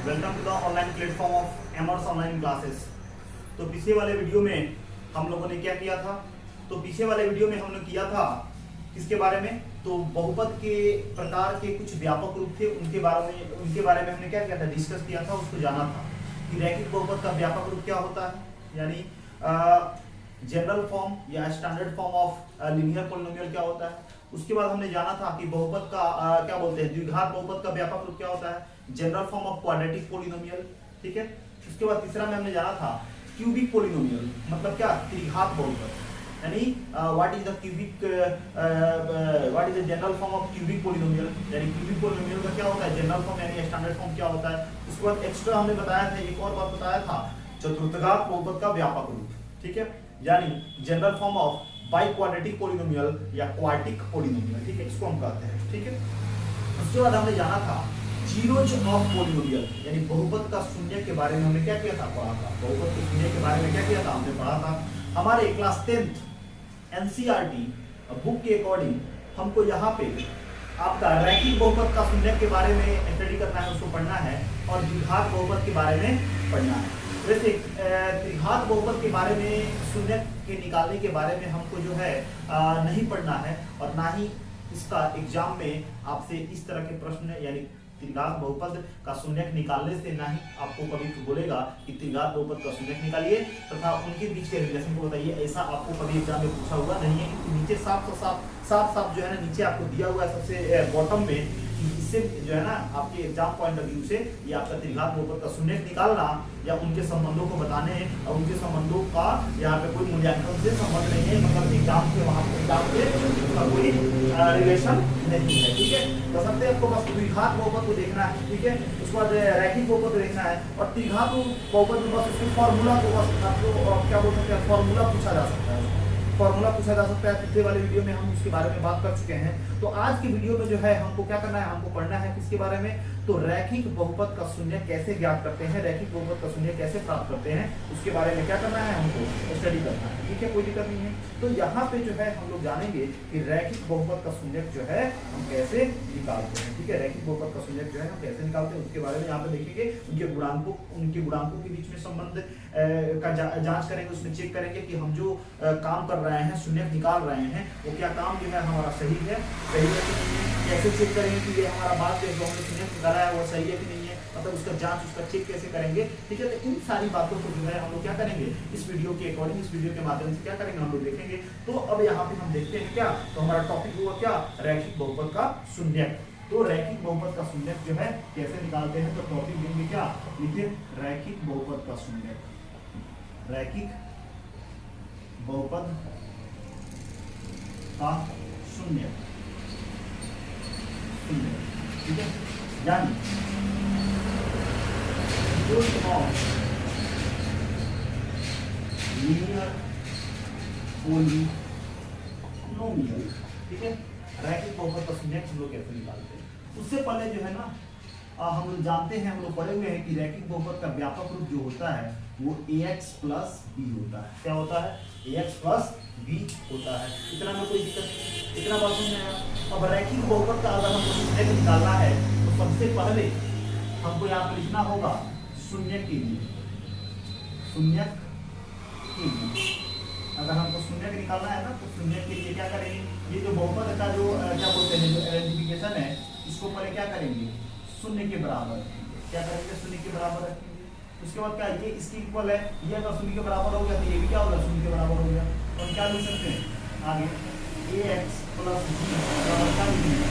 Welcome to the online platform of एमर्स online classes. तो पिछले वाले वीडियो में हम लोगों ने क्या किया था? तो पिछले वाले वीडियो में हमने किया था किसके बारे में? तो बहुपद के प्रकार के कुछ व्यापक रूप थे, उनके बारे में हमने क्या किया था? डिस्कस किया था, उसको जाना था कि रैखिक बहुपद का व्यापक रूप क्या होता है, यानी जनरल फॉर्म या standard form of linear polynomial क्या होता है। उसके बाद हमने जाना था कि बहुपद का क्या बोलते हैं, द्विघात बहुपद का व्यापक रूप क्या होता है, general form of quadratic polynomial. ठीक है। उसके बाद तीसरा में हमने जाना था क्यूबिक पॉलिनोमियल, मतलब क्या, त्रिघात बहुपद, यानी what is the cubic what is the general form of cubic polynomial, यानी क्यूबिक पॉलिनोमियल का क्या होता है, जनरल फॉर्म यानी स्टैंडर्ड फॉर्म क्या होता है। उसके बाद एक्स्ट्रा हमने बताया था, एक और बात बताया था, चतुर्थघात बहुपद का व्यापक रूप। ठीक है, यानी general form of by quadratic polynomial या क्वार्टिक पॉलिनोमियल। ठीक है, इसको हम कहते हैं। ठीक है। उसके बाद हमने जाना था जीरोज ऑफ पॉलिनोमियल, यानी बहुपद का शून्य के बारे में हमने क्या किया था, पढ़ा था। बहुपद के शून्य के बारे में क्या किया था, हमने पढ़ा था। हमारे क्लास 10th एनसीईआरटी बुक के अकॉर्डिंग हमको यहाँ पे आपका रैखिक बहुपद का शून्य के बारे में स्टडी करना है, उसको पढ़ना है, और द्विघात बहुपद के बारे में पढ़ना है। वैसे त्रिघात बहुपद के बारे में शून्य के निकालने के बारे में हमको जो है नहीं पढ़ना है, और ना ही इसका एग्जाम में आपसे इस तरह के प्रश्न, यानी त्रिघात बहुपद का शून्यक निकालने से ना ही आपको कभी बोलेगा कि त्रिघात बहुपद का शून्यक निकालिए तथा उनके बीच के रिलेशन को बताइए, ऐसा आपको कभी एग्जाम में पूछा हुआ नहीं है। क्योंकि नीचे साफ जो है ना, नीचे आपको दिया हुआ है सबसे बॉटम में, इससे जो है ना आपके एग्जाम पॉइंट ऑफ व्यू से ये आपका त्रिघात बहुपद का शून्यक निकालना या उनके संबंधों को बताने, और उनके संबंधों का यहाँ पे कोई मूल्यांकन से संबंध नहीं है, मतलब एग्जाम से वहाँ एग्जाम से उसका कोई रिलेशन नहीं है। ठीक है, तो सबसे आपको बस द्विघात बहुपद को देखना है। ठीक है, उसके बाद रैखिक बहुपद को देखना है, और त्रिघात बहुपद में बस उसके फॉर्मूला को बस आपको क्या बोल सकते हैं, फॉर्मूला पूछा जा सकता है, फॉर्मूला पूछा जा सकता है। पिछले वाले वीडियो में हम उसके बारे में बात कर चुके हैं। तो आज की वीडियो में जो है हमको क्या करना है, हमको पढ़ना है किसके बारे में, तो रैखिक बहुपद का शून्य कैसे ज्ञात करते हैं, रैखिक बहुपद का शून्य कैसे प्राप्त करते हैं, उसके बारे में क्या करना है, हमको स्टडी करना है। ठीक है, कोई दिक्कत नहीं है। तो यहाँ पे जो है हम लोग जानेंगे कि रैखिक बहुपद का शून्य जो है हम कैसे निकालते हैं। ठीक है, रैखिक बहुपद का शून्य जो है हम कैसे निकालते हैं, उसके बारे में यहाँ पे देखेंगे। उनके गुणांकों के बीच में संबंध का जांच करेंगे, उसमें चेक करेंगे कि हम जो काम कर रहे हैं, शून्य निकाल रहे हैं, वो क्या काम जो है हमारा सही है कि नहीं है। कैसे चेक करेंगे कि ये हमारा बात जो हमने शून्य निकाला है वो सही है कि नहीं है, मतलब उसका जांच, उसका चेक कैसे करेंगे। ठीक है, तो इन सारी बातों को जो है हम लोग क्या करेंगे, इस वीडियो के अकॉर्डिंग, इस वीडियो के माध्यम से क्या करेंगे, हम लोग देखेंगे। तो अब यहाँ पे हम देखते हैं क्या, तो हमारा टॉपिक हुआ क्या, रैखिक बहुपद का शून्यक। तो रैखिक बहुपद का शून्यक जो है कैसे निकालते हैं, तो टॉपिक देंगे क्या, लिखिए रैखिक बहुपद का शून्यक, रैखिक बहुपद का शून्यक। ठीक है, यानी लीनियर पॉलिनोमियल। ठीक है, रैखिक बहुपद का शून्यक हम लोग कैसे निकालते हैं। उससे पहले जो है ना हम लोग जानते हैं, हम लोग पढ़े हुए हैं कि रैखिक बहुपद का व्यापक रूप जो होता है वो ax प्लस b होता है। क्या होता है, ax प्लस b होता है। इतना में कोई दिक्कत नहीं, इतना बात समझ में आया। अब रैखिक बहुपद का अगर हमको शून्यक निकालना है तो सबसे पहले हमको यहाँ पे लिखना होगा शून्यक के लिए, शून्यक के लिए अगर हमको शून्यक निकालना है ना, तो शून्यक के लिए क्या करेंगे, ये जो बहुपद का जो क्या बोलते हैं, जो आइडेंटिफिकेशन है, इसको पहले क्या करेंगे, शून्य के बराबर रखेंगे। क्या करेंगे, शून्य के बराबर रखेंगे। उसके बाद क्या, ये इसके इक्वल है, ये अगर शून्य के बराबर हो गया तो ये भी क्या होगा, शून्य के बराबर हो गया। तो हम क्या लिख सकते हैं आगे, ax प्लस b बराबर क्या लिखेंगे,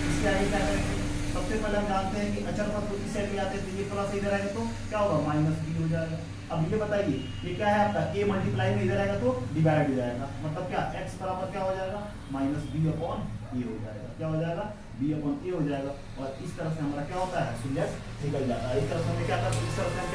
इसके आगे क्या करेंगे, सबसे पहले हम जानते हैं कि अचर पद इस साइड में आते हैं, तो ये प्लस इधर आएगा तो क्या होगा, माइनस b हो जाएगा। अब ये बताइए, ये क्या है आपका, a मल्टीप्लाई में इधर आएगा तो डिवाइड हो जाएगा, मतलब क्या, x बराबर क्या हो जाएगा, माइनस b अपॉन a हो जाएगा। क्या हो जाएगा, b अपॉन a हो जाएगा। और इस तरह से हमारा क्या होता है, शून्यक निकल जाता है। इस तरह से हम क्या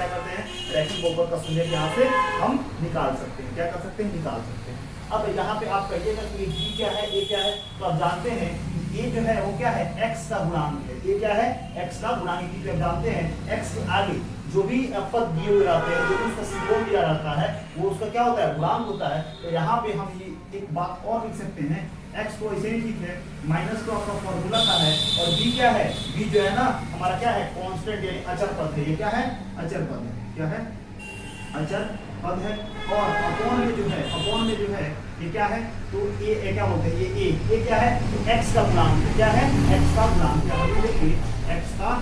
करते हैं, रैखिक बहुपद का शून्यक यहाँ से हम निकाल सकते हैं। क्या कर सकते हैं, निकाल सकते हैं। अब यहाँ पे आप कहिएगा कि b क्या है, a क्या है, तो आप जानते हैं ये जो है वो क्या है, x का गुणांक है। ये क्या है, x का गुणांक, क्योंकि आप जानते हैं x के आगे जो भी पद दिए हुए रहते हैं, जो भी उसका सिंबल दिया रहता है, वो उसका क्या होता है, गुणांक होता है। तो यहाँ पे हम ये एक बात और लिख सकते हैं, x तो ऐसे ही ठीक है, माइनस तो आपका फॉर्मूला का है, और b क्या है, b जो है ना हमारा क्या है, कांस्टेंट यानी अचर पद है। ये क्या है, अचर पद है। क्या है, अचर पद है। और अपॉन में जो है, अपॉन में जो है ये क्या है, तो ए क्या बोलते हैं, ये क्या है, x का गुणांक। क्या है, x का गुणांक। क्या बोलिए, x का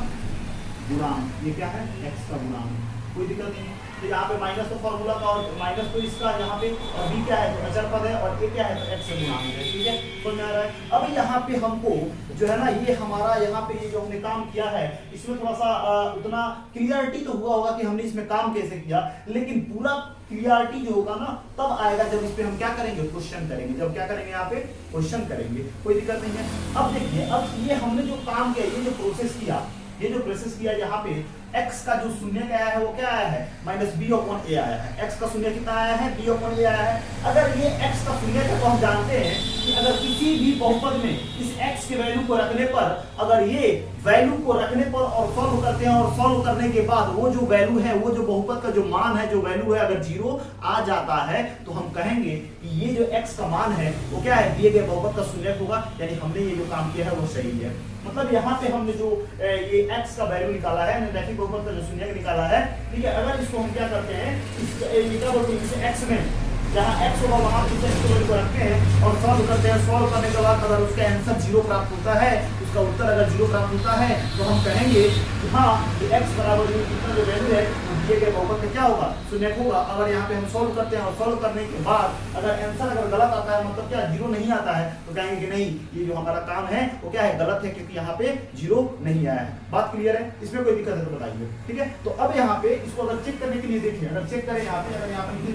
गुणांक। ये क्या है, x का गुणांक। कोई दिक्कत नहीं है। तो यहाँ पे माइनस तो फॉर्मूला का और माइनस तो इसका, यहाँ पे बी क्या है, तो अचर पद है, और ए क्या है, तो एक्स से गुणांक है। ठीक है, समझ में आ रहा है। अब यहाँ पे हमको जो है ना, ये हमारा यहाँ पे ये जो हमने काम किया है, इसमें थोड़ा सा उतना क्लियरिटी तो हुआ होगा कि हमने इसमें काम कैसे किया, लेकिन पूरा क्लियरिटी जो होगा ना तब आएगा जब इस पे हम क्या करेंगे, क्वेश्चन करेंगे। जब क्या करेंगे, यहाँ पे क्वेश्चन करेंगे। कोई दिक्कत नहीं है। अब देखिए, अब ये हमने जो काम किया, ये जो प्रोसेस किया, ये जो प्रोसेस किया, यहाँ पे x का जो शून्य का आया है वो क्या आया है, माइनस बी अपॉन ए आया है। x का शून्य कितना आया है, b अपॉन ए आया है। अगर ये x का शून्य है तो हम जानते हैं कि अगर किसी भी बहुपद में इस x के वैल्यू को रखने पर, अगर ये वैल्यू को रखने पर और सॉल्व करते हैं, और सॉल्व करने के बाद वो जो वैल्यू है, वो जो बहुपद का जो मान है, जो वैल्यू है, अगर 0 आ जाता है तो हम कहेंगे कि ये जो x का मान है वो क्या है, दिए गए बहुपद का शून्य होगा। यानी हमने ये जो काम किया है वो सही है। मतलब यहाँ पे हमने जो ये x का वैल्यू निकाला है, रैखिक बहुपद का जो शून्य निकाला है, ठीक है। अगर इसको हम क्या करते हैं, क्या बोलते हैं, इसे x में जहाँ x होगा वहाँ पे x को वैल्यू को रखते हैं और सॉल्व करते हैं। सॉल्व करने के बाद अगर उसका आंसर 0 प्राप्त होता है, उसका उत्तर अगर 0 प्राप्त होता है, तो हम कहेंगे कि हाँ, ये x बराबर कितना जो वैल्यू है दिए गए बहुपद का क्या होगा, शून्य होगा। अगर यहाँ पे हम सॉल्व करते हैं और सॉल्व करने के बाद अगर आंसर अगर गलत आता है, मतलब क्या 0 नहीं आता है, तो कहेंगे कि नहीं, ये जो हमारा काम है वो क्या है, गलत है, क्योंकि यहाँ पे 0 नहीं आया है। बात क्लियर है, इसमें कोई दिक्कत है तो बताइए। ठीक है, तो अब यहाँ पे इसको अगर चेक करने के लिए देखिए, अगर चेक करें यहाँ पे, अगर यहाँ पे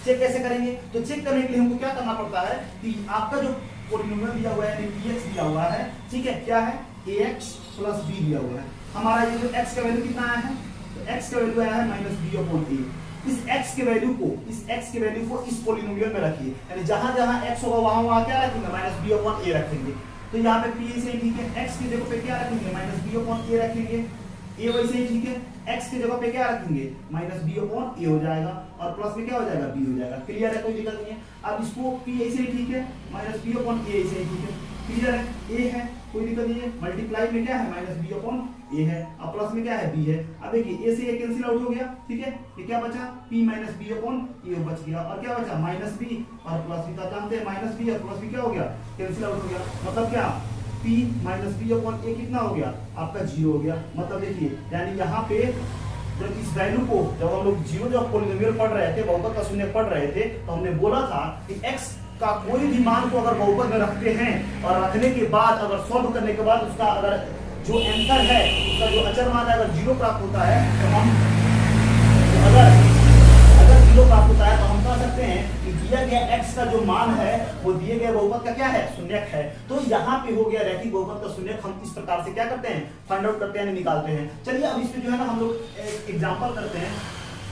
चेक कैसे करेंगे, तो चेक करने के लिए हमको क्या करना पड़ता है कि आपका जो पॉलिनोमियल दिया हुआ है, px दिया हुआ है, ठीक है, क्या है, ax प्लस b दिया हुआ है। हमारा ये जो x का वैल्यू कितना आया है, तो x का वैल्यू आया है माइनस बी अपॉन ए। इस x के वैल्यू को, इस x के वैल्यू को इस पॉलिनोमियल में रखिए, यानी जहां जहां x होगा वहां वहां क्या रखेंगे, माइनस बी अपॉन ए रखेंगे। तो यहाँ पे p से ठीक है, x की जगह पे क्या रखेंगे, माइनस बी अपॉन ए रखेंगे। ए वैसे ही ठीक है, x की जगह पे क्या रखेंगे, माइनस बी अपॉन ए हो जाएगा, और प्लस में क्या हो जाएगा, b हो जाएगा। क्लियर है, कोई दिक्कत नहीं है। अब इसको p ऐसे ही ठीक है, माइनस बी अपॉन ए ऐसे ही ठीक है। क्लियर है, a है, कोई दिक्कत नहीं है। मल्टीप्लाई में क्या है, माइनस बी अपॉन ए है, और प्लस में क्या है, b है। अब देखिए, a से a कैंसिल आउट हो गया, ठीक है, ये क्या बचा, p माइनस बी अपॉन ए बच गया, और क्या बचा, माइनस b और प्लस b। तो जानते हैं माइनस b और प्लस b क्या हो गया, कैंसिल आउट हो गया। मतलब क्या, p माइनस बी अपॉन ए कितना हो गया, आपका 0 हो गया। मतलब देखिए, यानी यहाँ पे जब इस वैल्यू को, जब हम लोग 0 जब पॉलिनोमियल पढ़ रहे थे, बहुपद का शून्य पढ़ रहे थे, तो हमने बोला था कि x का कोई भी मान को अगर बहुपद में रखते हैं और रखने के बाद अगर सॉल्व करने के बाद उसका अगर जो आंसर है, उसका जो अचर मान है, अगर 0 प्राप्त होता है, तो हम अगर 0 प्राप्त होता है तो हम कह सकते हैं कि दिया गया x का जो मान है वो दिए गए बहुपद का क्या है, शून्यक है। तो यहाँ पे हो गया रैखिक बहुपद का शून्यक। हम इस प्रकार से क्या करते हैं, फाइंड आउट करते हैं, निकालते हैं। चलिए अब इसमें जो है ना हम लोग एक एग्जांपल करते हैं।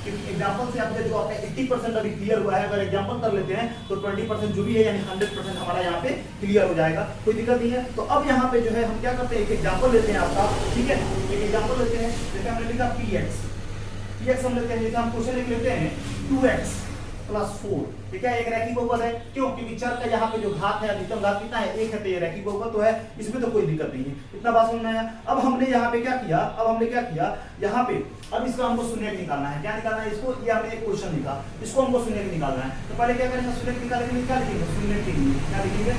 एग्जांपल से आपका जो आपका 80% अभी क्लियर हुआ है, अगर एग्जांपल कर लेते हैं तो 20% जो भी है, यानी 100% हमारा यहाँ पे क्लियर हो जाएगा, कोई दिक्कत नहीं है। तो अब यहाँ पे जो है हम क्या करते हैं, एक एग्जांपल लेते हैं आपका, ठीक है, एक एग्जांपल लेते हैं। जैसे हमने लिखा px हम लेते हैं, जैसे हम क्वेश्चन लिख लेते हैं 2x प्लस 4, ठीक है, एक रैखिक बहुपद है। क्यों, क्योंकि चर का यहाँ पे जो घात है, अधिकतम घात कितना है, 1 है, तो ये रैखिक बहुपद तो है, इसमें तो कोई दिक्कत नहीं है। इतना बात समझ में आया। अब हमने यहाँ पे क्या किया, यहाँ पे अब इसका हमको शून्यक निकालना है। क्या निकालना है इसको, ये हमने एक क्वेश्चन लिखा, इसको हमको शून्यक निकालना है। तो पहले क्या करेंगे, शून्यक निकालने के लिए क्या लिखेंगे, शून्यक के लिए क्या लिखेंगे,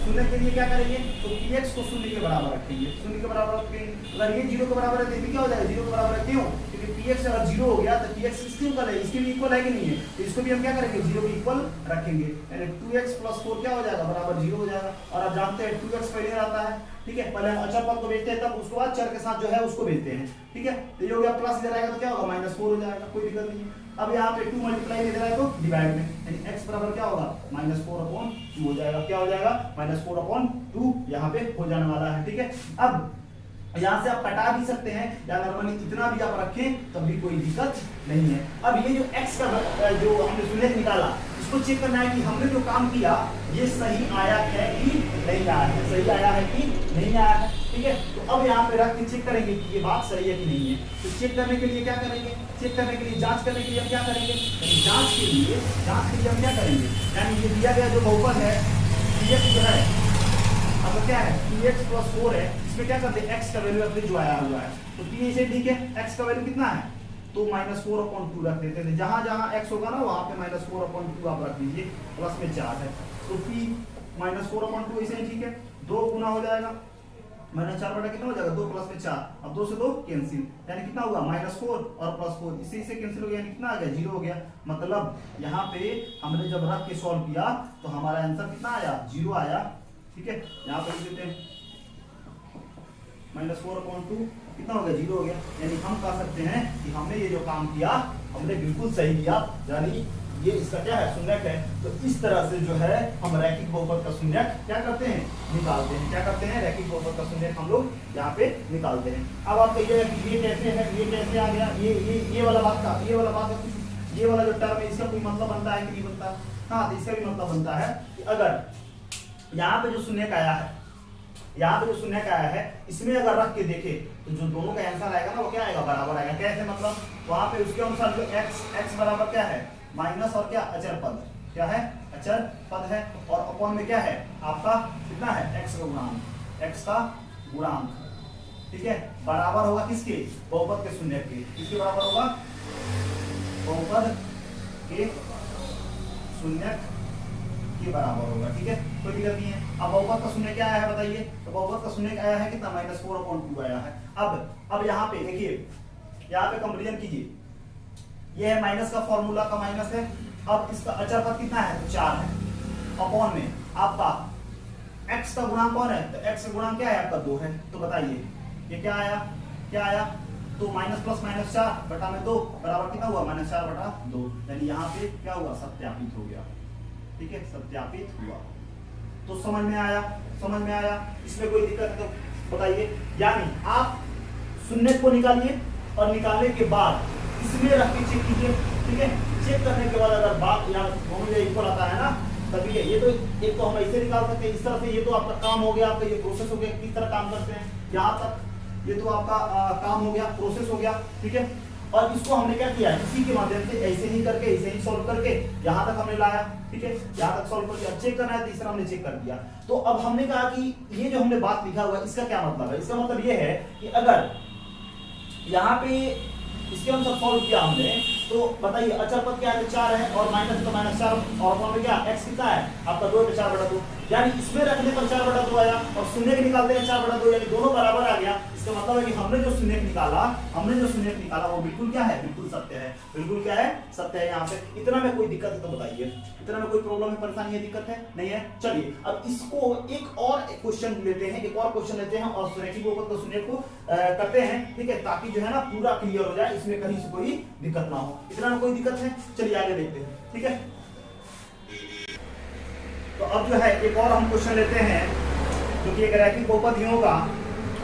शून्य के लिए क्या करेंगे, तो px को 0 के बराबर रखेंगे, 0 के बराबर रखेंगे। अगर ये 0 के बराबर है तो क्या हो जाएगा, 0 के बराबर है। क्यों, क्योंकि px अगर 0 हो गया तो px किसके इक्वल है, इसके भी इक्वल है कि नहीं है, तो इसको भी हम क्या करेंगे, 0 के इक्वल रखेंगे, यानी 2x प्लस 4 क्या हो जाएगा, बराबर 0 हो जाएगा। और आप जानते हैं 2x पहले आता है, ठीक है, पहले हम अचर पद को भेजते हैं, तब उसके बाद चर के साथ जो है उसको भेजते हैं, ठीक है। तो ये हो गया, प्लस इधर आएगा तो क्या होगा, -4 हो जाएगा, कोई दिक्कत नहीं है। अब यहाँ पे 2 मल्टीप्लाई इधर आए तो डिवाइड में, यानी x बराबर क्या होगा, -4/2 हो जाएगा। क्या हो जाएगा, -4/2 यहाँ पे हो जाने वाला है, ठीक है। अब यहाँ से आप कटा भी सकते हैं, या नॉर्मली इतना भी आप रखें तब भी कोई दिक्कत नहीं है। अब ये जो x का जो हमने शून्यक निकाला, इसको चेक करना है कि हमने जो काम किया ये सही आया है कि नहीं आया है, सही आया है कि नहीं आया है, ठीक है। तो अब यहाँ पे रख के चेक करेंगे कि ये बात सही है कि नहीं है। तो चेक करने के लिए क्या करेंगे, चेक करने के लिए, जांच करने के लिए हम क्या करेंगे, जांच के लिए हम क्या करेंगे, यानी ये दिया गया जो बहुपद है px जो है अब क्या है px + 4 है, इसमें क्या करते हैं x का वैल्यू अपने जो आया हुआ है, तो p से ठीक है, x का वैल्यू कितना है तो -4/2 रख देते थे, जहां जहां x होगा ना वहां पे -4/2 आप रख दीजिए, प्लस में 4 है तो p -4/2 ऐसे ही ठीक है, 2 गुना हो जाएगा -4 बटा कितना हो जाएगा 2 प्लस में 4, अब 2 से 2 कैंसिल, यानी कितना हुआ -4 और +4 इसी से कैंसिल हो गया, यानी कितना आ गया 0 हो गया। मतलब यहाँ पे हमने जब रख के सॉल्व किया तो हमारा आंसर कितना आया 0 आया, ठीक है। यहाँ पे लिख देते हैं -4/2 कितना हो गया 0 हो गया, यानी हम कह सकते हैं कि हमने ये जो काम किया हमने बिल्कुल सही किया, यानी ये इसका क्या है शून्यक है। तो इस तरह से जो है हम रैखिक बहुपद का शून्यक क्या करते हैं निकालते हैं, क्या करते हैं रैखिक बहुपद का शून्यक हम लोग यहाँ पे निकालते हैं। अब आप कहिएगा कि ये कैसे है, ये कैसे आ गया, ये वाला बात का ये वाला जो टर्म है इसका कोई मतलब बनता है कि नहीं बनता, हाँ तो इसका भी मतलब बनता है कि अगर यहाँ पे जो शून्यक आया है, यहाँ पे जो शून्यक आया है इसमें अगर रख के देखे तो जो दोनों का आंसर आएगा ना वो क्या आएगा बराबर आएगा। कैसे मतलब वहां पे उसके अनुसार जो x बराबर क्या है माइनस और क्या अचर पद, क्या है अचर पद है, और अपॉन में क्या है आपका कितना है x का गुणांक, ठीक है, बराबर होगा किसके बहुपद के शून्यक के, किसके बराबर होगा बहुपद के शून्यक के बराबर होगा, ठीक है, कोई दिक्कत नहीं है। अब बहुपद का शून्य क्या आया है बताइए, तो बहुपद का शून्य आया है कितना -4/2 आया है। अब यहाँ पे देखिए, यहाँ पे कंपैरिजन कीजिए, ये है माइनस का फॉर्मूला का माइनस है, अब इसका अचर पद कितना है तो 4 है, अपॉन में आपका x का गुणांक कौन है तो x का गुणांक क्या है आपका 2 है, तो बताइए ये क्या आया तो -+-4 बटा में 2 बराबर कितना हुआ -4/2, यानी यहाँ पे क्या हुआ सत्यापित हो गया, ठीक है, सत्यापित हुआ। तो समझ में आया, इसमें कोई दिक्कत है तो बताइए। यानी आप शून्य को निकालिए और निकालने के बाद इसमें रख के चेक कीजिए, ठीक है, चेक करने के बाद अगर बात यहाँ दोनों इक्वल आता है ना तभी है। ये तो एक तो हम ऐसे निकाल सकते हैं इस तरह से, ये तो आपका काम हो गया, आपका ये प्रोसेस हो गया किस तरह काम करते हैं यहाँ तक, ये तो आपका काम हो गया, प्रोसेस हो गया, ठीक है। और इसको हमने क्या किया इसी के माध्यम से ऐसे ही करके ऐसे ही सॉल्व करके यहाँ तक हमने लाया, ठीक है, यहाँ तक सॉल्व करके अब चेक करना है तीसरा हमने चेक कर दिया। तो अब हमने कहा कि ये जो हमने बात लिखा हुआ है इसका क्या मतलब है, इसका मतलब ये है कि अगर यहाँ पे इसके अनुसार सॉल्व किया हमने तो बताइए अचर पद क्या है 4 है और माइनस तो -4 और अपॉन में क्या x कितना है आपका 2 है 4/2, यानी इसमें रखने पर 4/2 आया और शून्य निकालते हैं 4/2, यानी दोनों बराबर आ गया। इसका मतलब है कि हमने जो शून्य निकाला वो बिल्कुल क्या है बिल्कुल सत्य है, बिल्कुल क्या है सत्य है। यहाँ पे इतना में कोई दिक्कत है तो बताइए, इतना में कोई प्रॉब्लम है परेशानी है दिक्कत है नहीं है। चलिए अब इसको एक और क्वेश्चन लेते हैं और रैखिक बहुपद का शून्य को करते हैं, ठीक है, ताकि जो है ना पूरा क्लियर हो जाए, इसमें कहीं से कोई दिक्कत ना हो। इतना में कोई दिक्कत है, चलिए आगे देखते हैं, ठीक है। तो अब जो है एक और हम क्वेश्चन लेते हैं जो कि एक रैखिक बहुपद ही होगा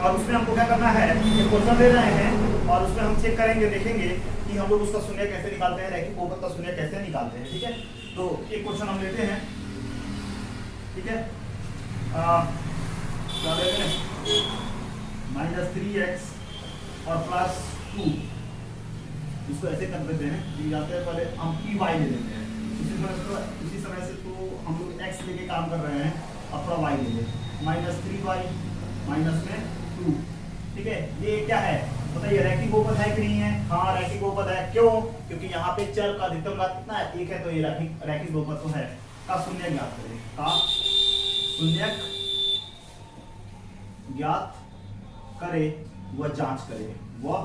और उसमें हमको क्या करना है ये क्वेश्चन दे रहे हैं और उसमें हम चेक करेंगे, देखेंगे कि हम लोग उसका शून्य कैसे निकालते हैं, रैखिक बहुपद का शून्य कैसे निकालते हैं, ठीक है। तो एक क्वेश्चन हम लेते हैं, ठीक है, क्या लेते हैं -3x और +2, इसको ऐसे कर देते हैं, जाते हैं पहले हम py ले लेते हैं, उसी समय से तो हम लोग x लेके काम कर रहे हैं, अब थोड़ा y ले लेते -3y माइनस में 2, ठीक है। ये क्या है बताइए रैखिक बहुपद है कि नहीं है, हाँ रैखिक बहुपद है, क्यों, क्योंकि यहाँ पे चर का अधिकतम घात कितना है 1 है, तो ये रैखिक बहुपद तो है। का शून्य ज्ञात करें, का शून्य ज्ञात करे वह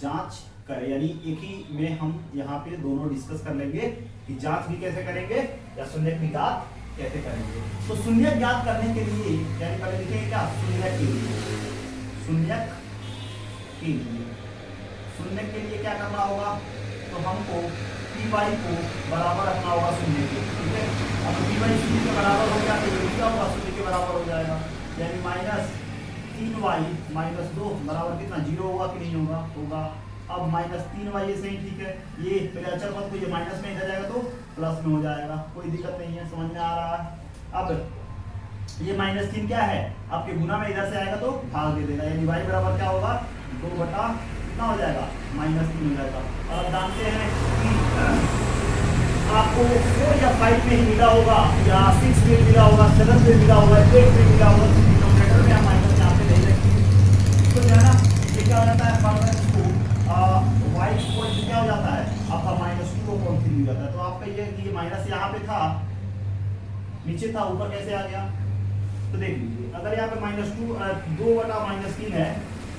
जांच करे, यानी एक ही में हम यहाँ पे दोनों डिस्कस कर लेंगे कि जांच भी कैसे करेंगे या शून्य भी ज्ञात कैसे करेंगे। तो शून्य ज्ञात करने के लिए यानी पहले लिखेंगे क्या शून्य के लिए क्या करना होगा, तो हमको py को बराबर रखना होगा शून्य के, ठीक है। अब py शून्य के बराबर हो गया तो ये क्या होगा शून्य के बराबर हो जाएगा, यानी -3y - 2 बराबर कितना 0 होगा कि नहीं होगा। अब -3y से ही ठीक है, ये पहले अचर पद को ये माइनस में इधर जाएगा तो प्लस में हो जाएगा, कोई दिक्कत नहीं है, समझ में आ रहा है। अब ये -3 क्या है आपके गुना में इधर से आएगा तो भाग दे देगा, यानी y बराबर क्या होगा 2 बटा कितना हो जाएगा -3 हो जाएगा। और आप जानते हैं कि आपको 4 या 5 में ही मिला होगा या 6 में मिला होगा, 7 में मिला होगा, 8 में मिला होगा, डिनोमिनेटर में हम माइनस यहाँ पे नहीं रखेंगे तो जो है ना ये क्या हो जाता है फर्दर इसको y इक्वल टू क्या हो जाता है आपका -2/3 हो जाता है। तो आपका ये माइनस यहाँ पे था, नीचे था, ऊपर कैसे आ गया तो देख लीजिए। अगर यहाँ पे -2 बटा -3 है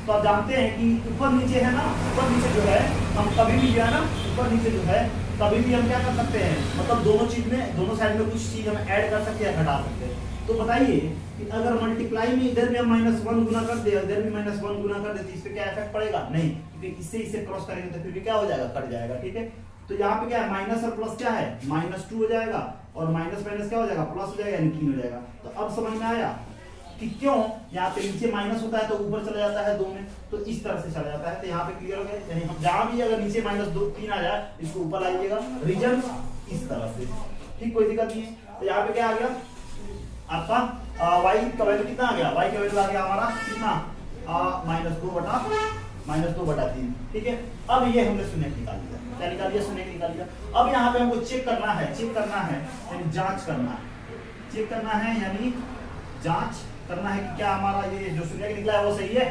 तो आप जानते हैं कि ऊपर नीचे है ना, ऊपर नीचे जो है हम कभी भी जो है ना ऊपर नीचे जो है कभी भी हम क्या कर सकते हैं, मतलब दोनों चीज में दोनों साइड में कुछ चीज हम ऐड कर सकते हैं या घटा सकते हैं। तो बताइए कि अगर मल्टीप्लाई में इधर में हम -1 गुना कर दे, इधर भी -1 गुना कर दे तो इस पे क्या इफेक्ट पड़ेगा नहीं, क्योंकि इससे इसे क्रॉस करेंगे तो फिर भी क्या हो जाएगा कट जाएगा। ठीक है, तो यहाँ पे क्या है माइनस और प्लस क्या है -2 हो जाएगा और माइनस माइनस क्या हो जाएगा प्लस हो जाएगा, यानी 3 हो जाएगा। तो अब समझ में आया कि क्यों यहाँ पे नीचे माइनस होता है तो ऊपर चला जाता है 2 में, तो इस तरह से चला जाता है। तो यहाँ पे क्लियर हो गया, यानी हम जहाँ भी अगर नीचे -3 आ जाए इसको ऊपर लाइएगा, रीजन इस तरह से, ठीक, कोई दिक्कत नहीं है। तो यहाँ पे क्या आ गया आपका y का वैल्यू कितना आ गया, y का वैल्यू आ गया हमारा कितना -2 बटा 3। ठीक है, अब ये हमने शून्य निकाल लिया, क्या निकाल लिया शून्य निकाल लिया। अब यहाँ पे हमको चेक करना है यानी जांच करना है, चेक करना है यानी जांच करना है कि क्या हमारा ये जो शून्य निकला है वो सही है।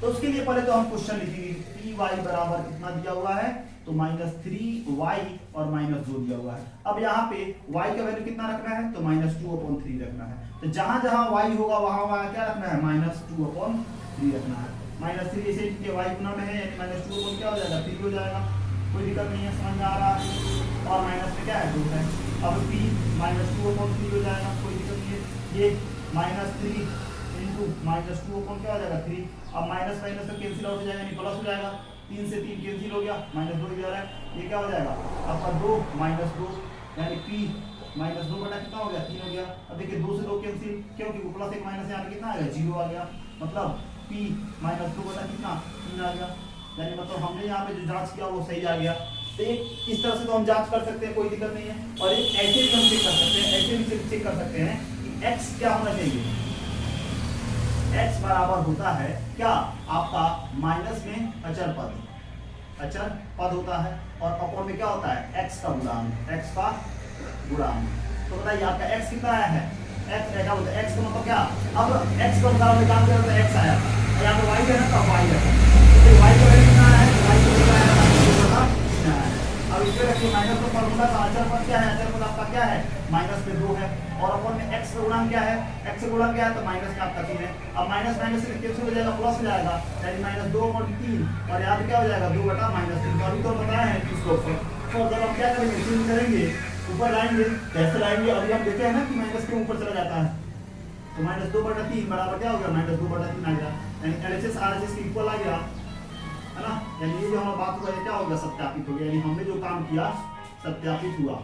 तो उसके लिए पहले तो हम क्वेश्चन लिखेंगे पी वाई बराबर कितना दिया हुआ है तो -3y और -2 दिया हुआ है। अब यहाँ पे y का वैल्यू कितना रखना है तो -2/3 रखना है। तो जहां जहां y होगा वहां क्या रखना है -2/3 रखना है। -3 इसे y गुना में है यानी -2 क्या हो जाएगा 3 हो जाएगा, कोई दिक्कत नहीं है, समझ में आ रहा है। और माइनस में क्या है 2 है, अब p -2/3 हो जाएगा, कोई दिक्कत नहीं है। ये -3 इंटू -2 क्या हो जाएगा 3, अब माइनस माइनस तो कैंसिल आउट हो जाएगा यानी प्लस हो जाएगा, 3 से 3 कैंसिल हो गया, -2 इधर है, ये क्या हो जाएगा आपका 2 -2 यानी p -2 बटा कितना हो गया 3 हो गया। अब देखिए 2 से 2 कैंसिल, क्योंकि प्लस एक माइनस यहाँ पे कितना आ गया 0 आ गया, मतलब p -2 बटा कितना 3 आ गया, यानी मतलब हमने यहाँ पे जो जांच किया वो सही आ गया। तो एक इस तरह से तो हम जांच कर सकते हैं, कोई दिक्कत नहीं है। और एक ऐसे भी हम चेक कर सकते हैं, ऐसे भी चेक कर सकते हैं कि x क्या होना चाहिए, x बराबर होता है क्या आपका माइनस में अचर पद होता है और अपॉन में क्या होता है x का गुणांक। तो बताइए आपका x कितना आया है, x क्या बोलते हैं x का मतलब क्या, अब x का अनुसार हमने काम किया तो x आया, यहाँ पे y है ना तो y है, तो y का वैल्यू कितना है y का वैल्यू आया था 2 है। अब इसमें रखिए माइनस का फॉर्मूला का अचर पद क्या है, अचर पद आपका क्या है -2 है और अपॉन में x का गुणांक क्या है, x का गुणांक क्या है तो माइनस का आपका 3 है। अब माइनस माइनस से कैंसिल हो जाएगा प्लस हो जाएगा यानी -2/3 और यहाँ पे क्या हो जाएगा 2 बटा -3। अभी तो बताया है कि इसको तो जब हम क्या करेंगे चेंज करेंगे ऊपर लाएंगे, कैसे लाएंगे अभी हम देखे हैं ना कि माइनस के ऊपर चला जाता है, तो -2/3 बराबर क्या हो गया -2/3 आ गया, यानी LHS RHS के इक्वल आ गया है ना। यानी ये जो हमारा बात हुआ है क्या हो गया सत्यापित हो गया, यानी हमने जो काम किया सत्यापित हुआ,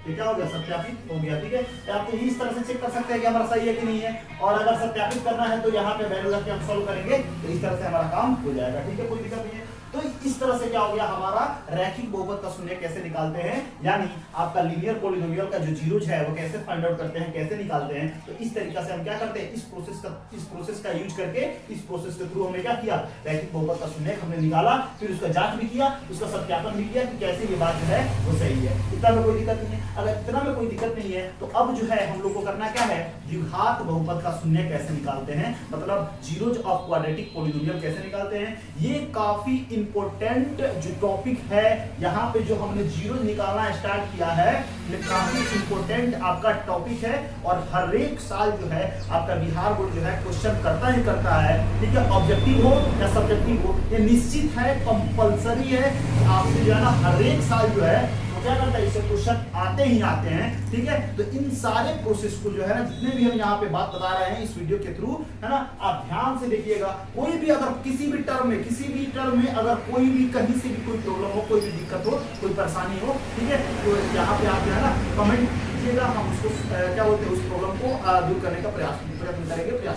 ये क्या हो गया सत्यापित हो गया। ठीक है, तो आप तो इस तरह से चेक कर सकते हैं कि हमारा सही है कि नहीं है। और अगर सत्यापित करना है तो यहाँ पे वैल्यू रख के हम सॉल्व करेंगे तो इस तरह से हमारा काम हो जाएगा। ठीक है, कोई दिक्कत नहीं है। तो इस तरह से क्या हो गया हमारा रैखिक बहुपद का शून्य कैसे निकालते हैं, यानी आपका लीनियर पॉलिनोमियल का जो जीरोज है वो कैसे फाइंड आउट करते हैं, कैसे निकालते हैं। तो इस तरीके से हम क्या करते हैं इस प्रोसेस का यूज करके इस प्रोसेस के थ्रू हमने क्या किया रैखिक बहुपद का शून्य हमने निकाला, फिर उसका जांच भी किया, उसका सत्यापन भी किया कि कैसे ये बात जो है वो सही है। इतना में कोई दिक्कत नहीं है। अगर इतना में कोई दिक्कत नहीं है तो अब जो है हम लोग को करना क्या है द्विघात बहुपद का शून्य कैसे निकालते हैं, मतलब जीरोज ऑफ क्वाड्रेटिक पॉलिनोमियल कैसे निकालते हैं। ये काफी इंपॉर्टेंट जो टॉपिक है, यहाँ पे जो हमने जीरो निकालना स्टार्ट किया है ये काफी इंपॉर्टेंट आपका टॉपिक है और हर एक साल जो है आपका बिहार बोर्ड जो है क्वेश्चन करता ही करता है। ठीक है, ऑब्जेक्टिव हो या सब्जेक्टिव हो, ये निश्चित है, कंपलसरी है आपसे जो है ना हर एक साल जो है क्या करता है इससे क्वेश्चन आते ही आते हैं। ठीक है, तो इन सारे प्रोसेस को जो है ना जितने भी हम यहाँ पे बात बता रहे हैं इस वीडियो के थ्रू है ना, आप ध्यान से देखिएगा। कोई भी अगर किसी भी टर्म में अगर कोई भी कहीं से भी कोई प्रॉब्लम हो, कोई भी दिक्कत हो, कोई परेशानी हो, ठीक है, तो यहाँ पे आप जो है ना कमेंट कीजिएगा, हम उसको क्या बोलते हैं उस प्रॉब्लम को दूर करने का प्रयास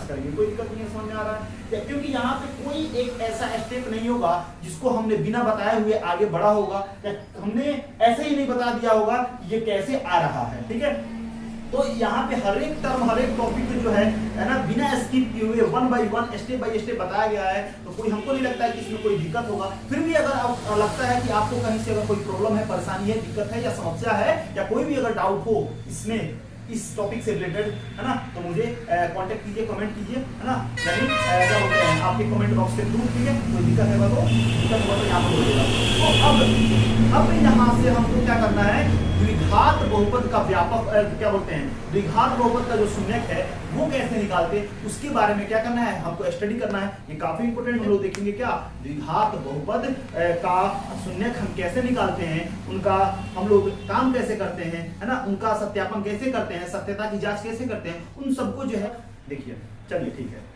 करेंगे। कोई दिक्कत नहीं है, समझ में आ रहा है? क्योंकि यहाँ पे कोई एक ऐसा स्टेप नहीं होगा जिसको हमने बिना बताए हुए आगे बढ़ा होगा या हमने ऐसे ही नहीं बता दिया होगा ये कैसे आ रहा है। ठीक है, तो यहाँ पे हर एक टर्म, हर एक टॉपिक जो है ना, बिना स्किप किए हुए 1 बाय 1 स्टेप बाय स्टेप बताया गया है। तो कोई, हमको नहीं लगता है कि इसमें कोई दिक्कत होगा। फिर भी अगर आप लगता है कि आपको कहीं से अगर कोई प्रॉब्लम है, परेशानी है, दिक्कत है या समस्या है, या कोई भी अगर डाउट हो इसमें, इस टॉपिक से रिलेटेड, है ना, तो मुझे कांटेक्ट कीजिए, कमेंट कीजिए, है ना, यानी क्या बोलते हैं, आपके कमेंट बॉक्स के थ्रू, ठीक है। कोई दिक्कत है तो यहाँ पर बोलिएगा। तो अब यहाँ से हमको क्या करना है, द्विघात बहुपद का व्यापक क्या बोलते हैं, द्विघात बहुपद का जो शून्यक है वो कैसे निकालते, उसके बारे में क्या करना है, हमको स्टडी करना है। ये काफी इंपोर्टेंट, हम लोग देखेंगे क्या, द्विघात बहुपद का शून्यक हम कैसे निकालते हैं, उनका हम लोग काम कैसे करते हैं, है ना, उनका सत्यापन कैसे करते हैं, सत्यता की जांच कैसे करते हैं, उन सबको जो है देखिए। चलिए ठीक है।